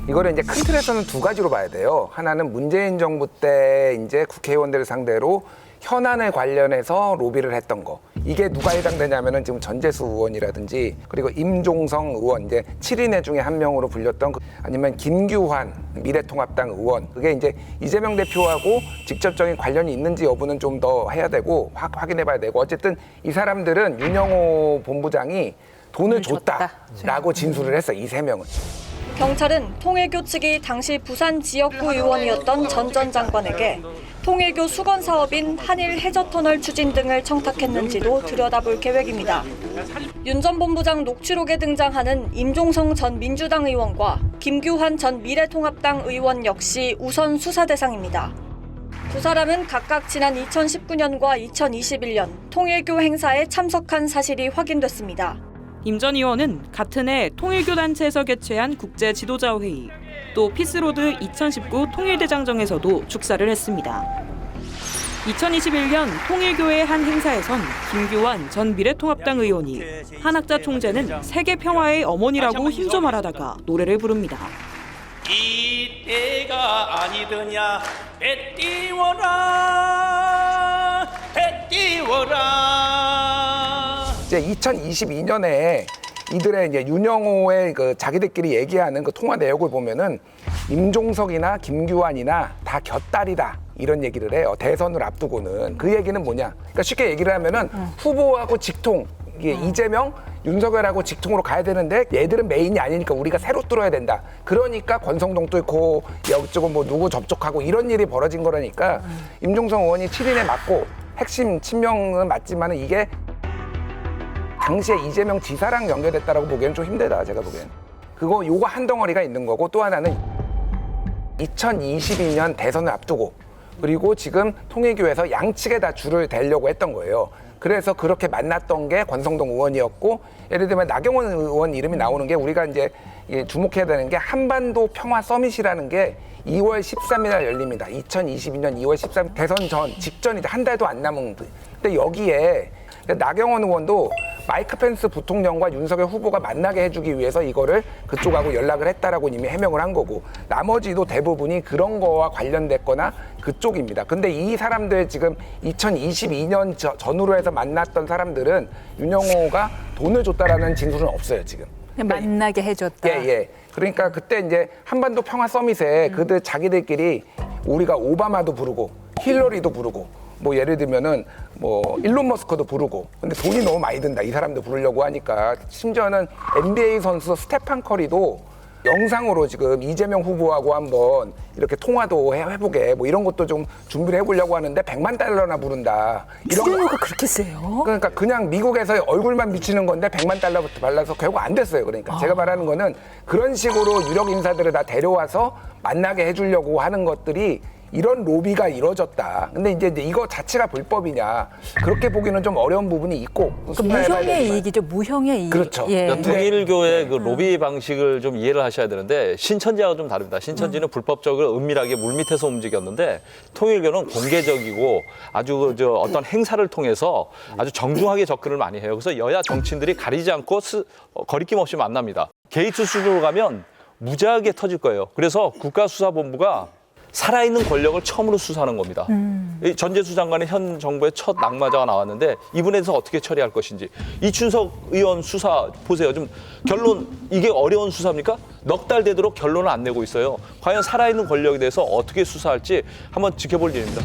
이거를 이제 큰 틀에서는 두 가지로 봐야 돼요. 하나는 문재인 정부 때 이제 국회의원들을 상대로 현안에 관련해서 로비를 했던 거. 이게 누가 해당되냐면은 지금 전재수 의원이라든지 그리고 임종성 의원 이제 7인회 중에 한 명으로 불렸던 아니면 김규환 미래통합당 의원. 그게 이제 이재명 대표하고 직접적인 관련이 있는지 여부는 좀 더 해야 되고 확인해 봐야 되고 어쨌든 이 사람들은 윤영호 본부장이 돈을 줬다라고 진술을 했어. 이 세 명은. 경찰은 통일교 측이 당시 부산 지역구 의원이었던 전 전 장관에게 통일교 수건 사업인 한일 해저터널 추진 등을 청탁했는지도 들여다볼 계획입니다. 윤 전 본부장 녹취록에 등장하는 임종성 전 민주당 의원과 김규환 전 미래통합당 의원 역시 우선 수사 대상입니다. 두 사람은 각각 지난 2019년과 2021년 통일교 행사에 참석한 사실이 확인됐습니다. 임 전 의원은 같은 해 통일교 단체에서 개최한 국제 지도자 회의, 또 피스로드 2019 통일대장정에서도 축사를 했습니다. 2021년 통일교의 한 행사에선 김규환 전 미래통합당 의원이 한학자 총재는 세계 평화의 어머니라고 힘줘 말하다가 노래를 부릅니다. 이때가 아니더냐 배 띄워라 배 띄워라. 이제 2022년에 이들의 이제 윤영호의 그 자기들끼리 얘기하는 그 통화 내역을 보면은 임종석이나 김규환이나 다 곁다리다 이런 얘기를 해요. 대선을 앞두고는. 그 얘기는 뭐냐? 그러니까 쉽게 얘기를 하면은 후보하고 직통, 이게 이재명, 윤석열하고 직통으로 가야 되는데 얘들은 메인이 아니니까 우리가 새로 뚫어야 된다. 그러니까 권성동 뚫고 여기저기 뭐 누구 접촉하고 이런 일이 벌어진 거라니까 임종석 의원이 7인에 맞고 핵심 친명은 맞지만은 이게 당시에 이재명 지사랑 연결됐다라고 보기에는 좀 힘들다, 제가 보기엔. 요거 한 덩어리가 있는 거고 또 하나는 2022년 대선을 앞두고 그리고 지금 통일교에서 양측에 다 줄을 대려고 했던 거예요. 그래서 그렇게 만났던 게 권성동 의원이었고 예를 들면 나경원 의원 이름이 나오는 게 우리가 이제 주목해야 되는 게 한반도 평화 서밋이라는 게 2월 13일 날 열립니다. 2022년 2월 13일 대선 전 직전이다. 한 달도 안 남은. 근데 여기에 나경원 의원도 마이크 펜스 부통령과 윤석열 후보가 만나게 해주기 위해서 이거를 그쪽하고 연락을 했다라고 이미 해명을 한 거고 나머지도 대부분이 그런 거와 관련됐거나 그쪽입니다. 근데 이 사람들 지금 2022년 전후로 해서 만났던 사람들은 윤영호가 돈을 줬다라는 진술은 없어요, 지금. 그냥 만나게 해줬다. 예. 그러니까 그때 이제 한반도 평화 서밋에 그들 자기들끼리 우리가 오바마도 부르고 힐러리도 부르고 뭐 예를 들면은 뭐 일론 머스크도 부르고 근데 돈이 너무 많이 든다 이 사람들 부르려고 하니까 심지어는 NBA 선수 스테판 커리도 영상으로 지금 이재명 후보하고 한번 이렇게 통화도 해보게 뭐 이런 것도 좀 준비를 해보려고 하는데 100만 달러나 부른다. 출연료가 그렇게 세요? 그러니까 그냥 미국에서 얼굴만 비치는 건데 100만 달러부터 발라서 결국 안 됐어요. 그러니까 제가 말하는 거는 그런 식으로 유력 인사들을 다 데려와서 만나게 해주려고 하는 것들이 이런 로비가 이루어졌다. 근데 이제 이거 자체가 불법이냐 그렇게 보기는 좀 어려운 부분이 있고 그 무형의 이익이죠. 무형의 이익. 그렇죠. 예. 그러니까 통일교의 그 로비 방식을 좀 이해를 하셔야 되는데 신천지하고 좀 다릅니다. 신천지는 불법적으로 은밀하게 물밑에서 움직였는데 통일교는 공개적이고 아주 어떤 행사를 통해서 아주 정중하게 접근을 많이 해요. 그래서 여야 정치인들이 가리지 않고 거리낌 없이 만납니다. 게이트 수준으로 가면 무지하게 터질 거예요. 그래서 국가수사본부가 살아있는 권력을 처음으로 수사하는 겁니다. 전재수 장관의 현 정부의 첫 낙마자가 나왔는데 이분에 대해서 어떻게 처리할 것인지. 이춘석 의원 수사 보세요. 좀 결론 이게 어려운 수사입니까? 넉 달 되도록 결론을 안 내고 있어요. 과연 살아있는 권력에 대해서 어떻게 수사할지 한번 지켜볼 일입니다.